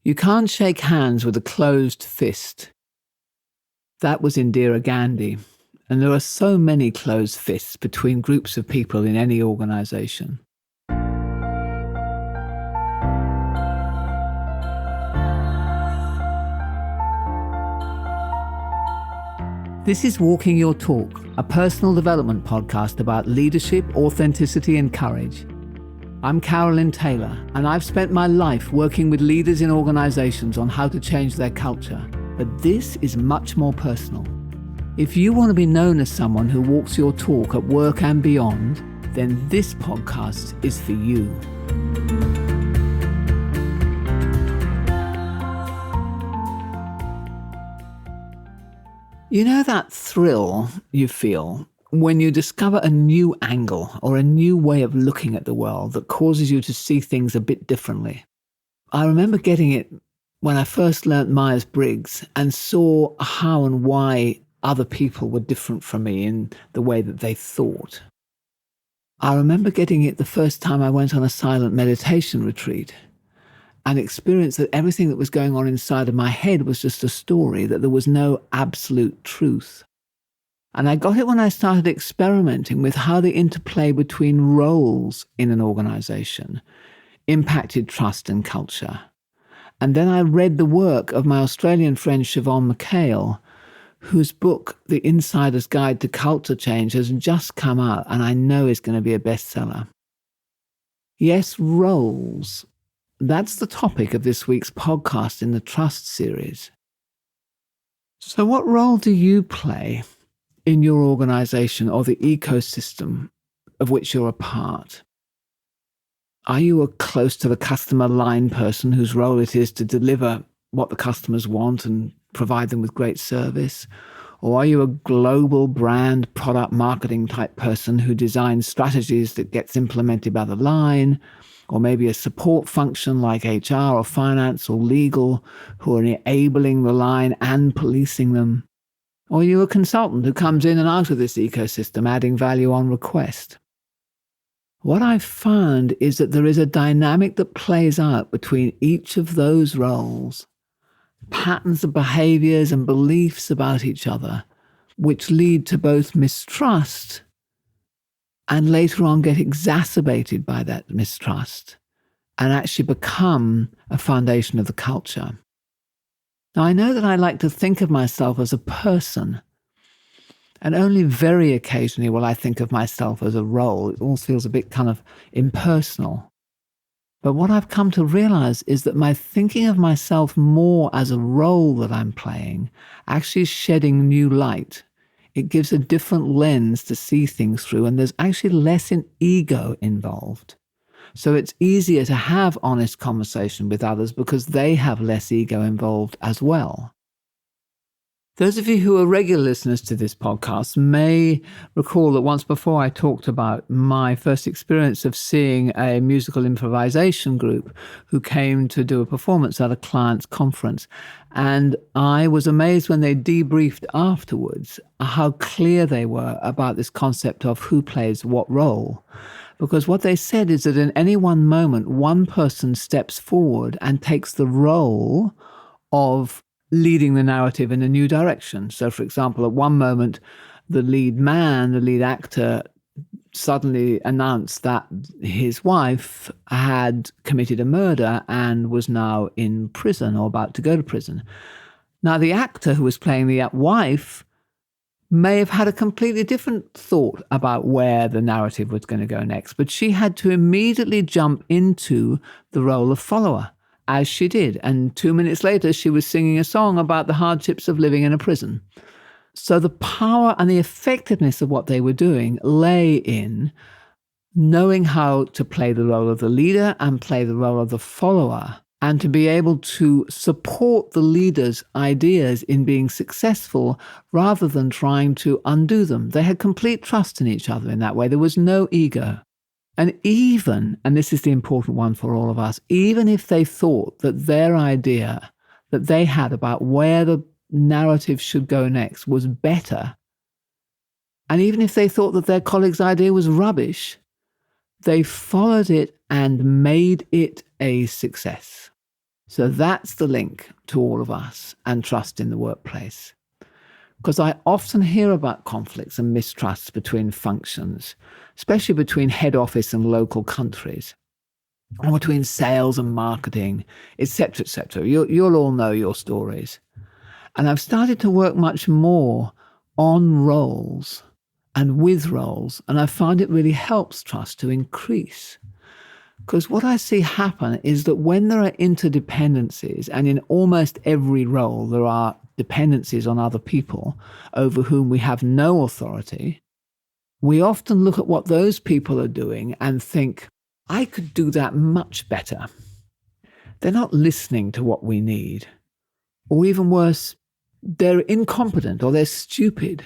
You can't shake hands with a closed fist. That was Indira Gandhi, and there are so many closed fists between groups of people in any organisation. This is Walking Your Talk, a personal development podcast about leadership, authenticity and courage. I'm Carolyn Taylor, and I've spent my life working with leaders in organisations on how to change their culture. But this is much more personal. If you want to be known as someone who walks your talk at work and beyond, then this podcast is for you. You know that thrill you feel when you discover a new angle or a new way of looking at the world that causes you to see things a bit differently? I remember getting it when I first learnt Myers-Briggs and saw how and why other people were different from me in the way that they thought. I remember getting it the first time I went on a silent meditation retreat and experienced that everything that was going on inside of my head was just a story, that there was no absolute truth. And I got it when I started experimenting with how the interplay between roles in an organisation impacted trust and culture. And then I read the work of my Australian friend Siobhan McHale, whose book, The Insider's Guide to Culture Change, has just come out and I know is going to be a bestseller. Yes, roles. That's the topic of this week's podcast in the Trust series. So what role do you play in your organisation or the ecosystem of which you're a part? Are you a close to the customer line person whose role it is to deliver what the customers want and provide them with great service? Or are you a global brand product marketing type person who designs strategies that gets implemented by the line? Or maybe a support function like HR or finance or legal who are enabling the line and policing them? Or are you a consultant who comes in and out of this ecosystem, adding value on request? What I've found is that there is a dynamic that plays out between each of those roles, patterns of behaviours and beliefs about each other, which lead to both mistrust and later on get exacerbated by that mistrust and actually become a foundation of the culture. Now, I know that I like to think of myself as a person, and only very occasionally will I think of myself as a role. It all feels a bit kind of impersonal. But what I've come to realize is that my thinking of myself more as a role that I'm playing actually is shedding new light. It gives a different lens to see things through, and there's actually less an ego involved. So it's easier to have honest conversation with others because they have less ego involved as well. Those of you who are regular listeners to this podcast may recall that once before I talked about my first experience of seeing a musical improvisation group who came to do a performance at a client's conference. And I was amazed when they debriefed afterwards how clear they were about this concept of who plays what role. Because what they said is that in any one moment, one person steps forward and takes the role of leading the narrative in a new direction. So, for example, at one moment, the lead actor, suddenly announced that his wife had committed a murder and was now in prison or about to go to prison. Now, the actor who was playing the wife may have had a completely different thought about where the narrative was going to go next, but she had to immediately jump into the role of follower, as she did. And 2 minutes later, she was singing a song about the hardships of living in a prison. So the power and the effectiveness of what they were doing lay in knowing how to play the role of the leader and play the role of the follower, and to be able to support the leader's ideas in being successful rather than trying to undo them. They had complete trust in each other in that way. There was no ego. And even, and this is the important one for all of us, even if they thought that their idea that they had about where the narrative should go next was better, and even if they thought that their colleague's idea was rubbish, they followed it and made it a success. So that's the link to all of us and trust in the workplace. Because I often hear about conflicts and mistrusts between functions, especially between head office and local countries, or between sales and marketing, etc., etc. You'll all know your stories. And I've started to work much more on roles and with roles, and I find it really helps trust to increase. Because what I see happen is that when there are interdependencies, and in almost every role there are dependencies on other people over whom we have no authority, we often look at what those people are doing and think, I could do that much better. They're not listening to what we need. Or even worse, they're incompetent or they're stupid.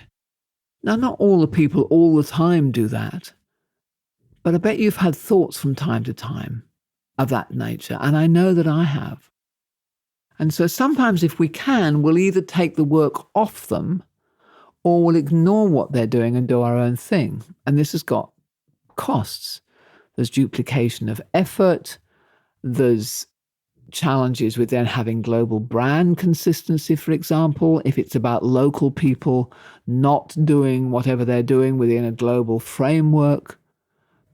Now, not all the people all the time do that, but I bet you've had thoughts from time to time of that nature, and I know that I have. And so sometimes if we can, we'll either take the work off them or we'll ignore what they're doing and do our own thing. And this has got costs. There's duplication of effort. There's challenges with then having global brand consistency, for example, if it's about local people not doing whatever they're doing within a global framework.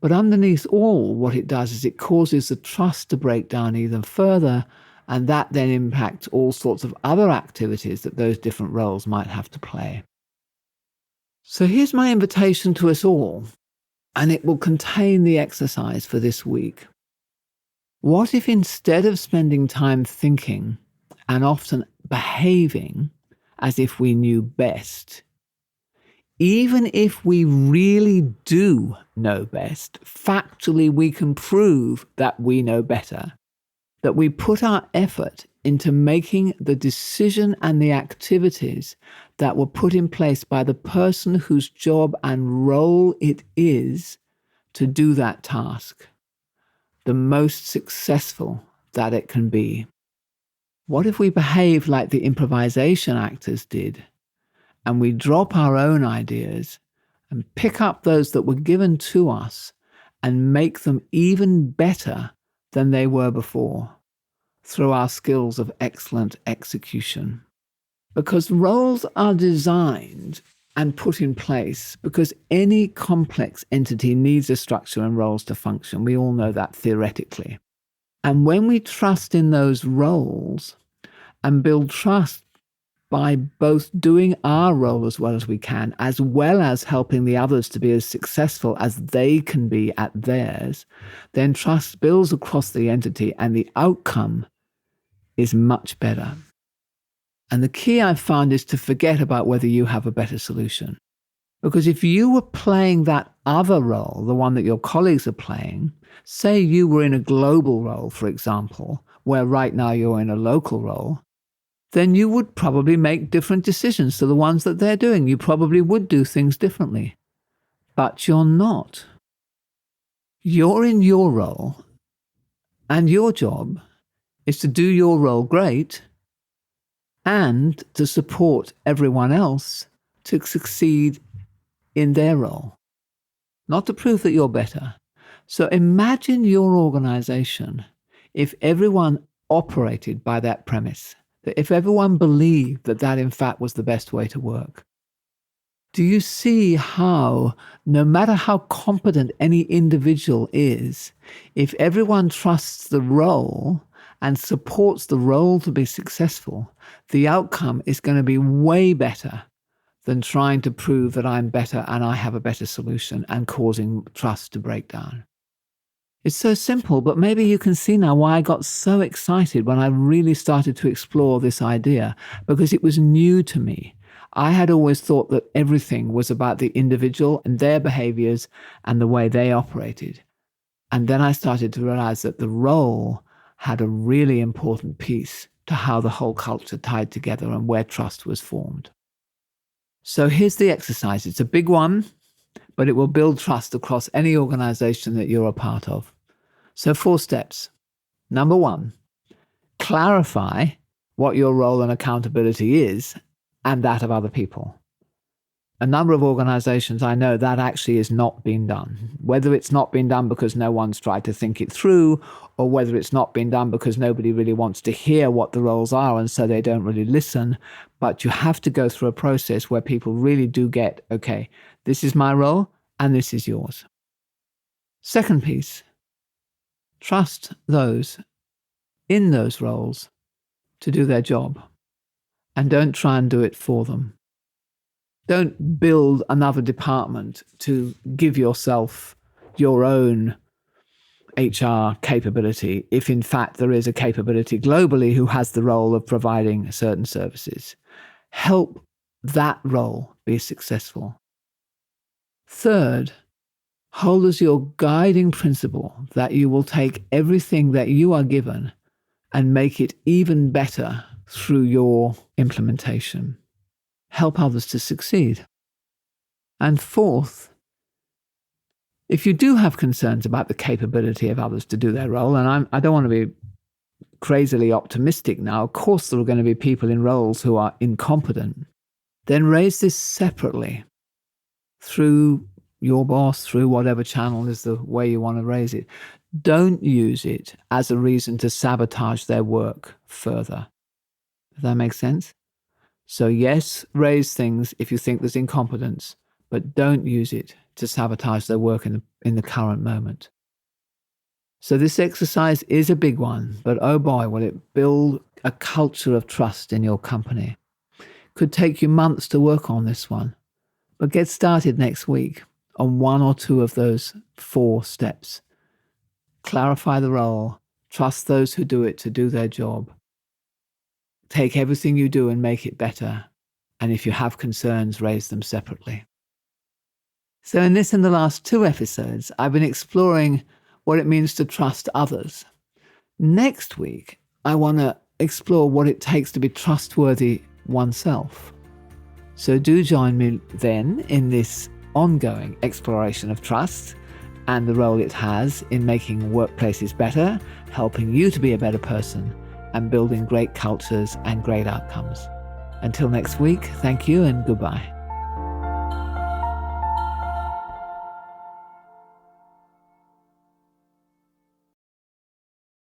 But underneath all, what it does is it causes the trust to break down even further, and that then impacts all sorts of other activities that those different roles might have to play. So here's my invitation to us all, and it will contain the exercise for this week. What if instead of spending time thinking and often behaving as if we knew best, even if we really do know best, factually we can prove that we know better, that we put our effort into making the decision and the activities that were put in place by the person whose job and role it is to do that task, the most successful that it can be. What if we behave like the improvisation actors did, and we drop our own ideas and pick up those that were given to us and make them even better than they were before through our skills of excellent execution? Because roles are designed and put in place because any complex entity needs a structure and roles to function. We all know that theoretically. And when we trust in those roles and build trust by both doing our role as well as helping the others to be as successful as they can be at theirs, then trust builds across the entity and the outcome is much better. And the key I've found is to forget about whether you have a better solution. Because if you were playing that other role, the one that your colleagues are playing, say you were in a global role, for example, where right now you're in a local role, then you would probably make different decisions to the ones that they're doing. You probably would do things differently. But you're not. You're in your role, and your job is to do your role great and to support everyone else to succeed in their role, not to prove that you're better. So imagine your organization if everyone operated by that premise, that if everyone believed that that in fact was the best way to work. Do you see how, no matter how competent any individual is, if everyone trusts the role and supports the role to be successful, the outcome is going to be way better than trying to prove that I'm better and I have a better solution and causing trust to break down? It's so simple, but maybe you can see now why I got so excited when I really started to explore this idea, because it was new to me. I had always thought that everything was about the individual and their behaviors and the way they operated. And then I started to realize that the role had a really important piece to how the whole culture tied together and where trust was formed. So here's the exercise. It's a big one, but it will build trust across any organization that you're a part of. So 4 steps. Number 1, clarify what your role and accountability is and that of other people. a number of organizations I know that actually is not being done. Whether it's not being done because no one's tried to think it through, or whether it's not being done because nobody really wants to hear what the roles are and so they don't really listen. But you have to go through a process where people really do get, okay, this is my role and this is yours. Second piece, trust those in those roles to do their job, and don't try and do it for them. Don't build another department to give yourself your own HR capability if in fact there is a capability globally who has the role of providing certain services. Help that role be successful. Third, hold as your guiding principle that you will take everything that you are given and make it even better through your implementation. Help others to succeed. And fourth, if you do have concerns about the capability of others to do their role, and I don't want to be crazily optimistic now, of course there are going to be people in roles who are incompetent, then raise this separately through your boss, through whatever channel is the way you want to raise it. Don't use it as a reason to sabotage their work further. Does that make sense? So yes, raise things if you think there's incompetence, but don't use it to sabotage their work in the current moment. So this exercise is a big one, but oh boy, will it build a culture of trust in your company. Could take you months to work on this one, but get started next week on one or two of those 4 steps. Clarify the role, trust those who do it to do their job. Take everything you do and make it better. And if you have concerns, raise them separately. So in this and the last 2 episodes, I've been exploring what it means to trust others. Next week, I want to explore what it takes to be trustworthy oneself. So do join me then in this ongoing exploration of trust and the role it has in making workplaces better, helping you to be a better person, and building great cultures and great outcomes. Until next week, thank you and goodbye.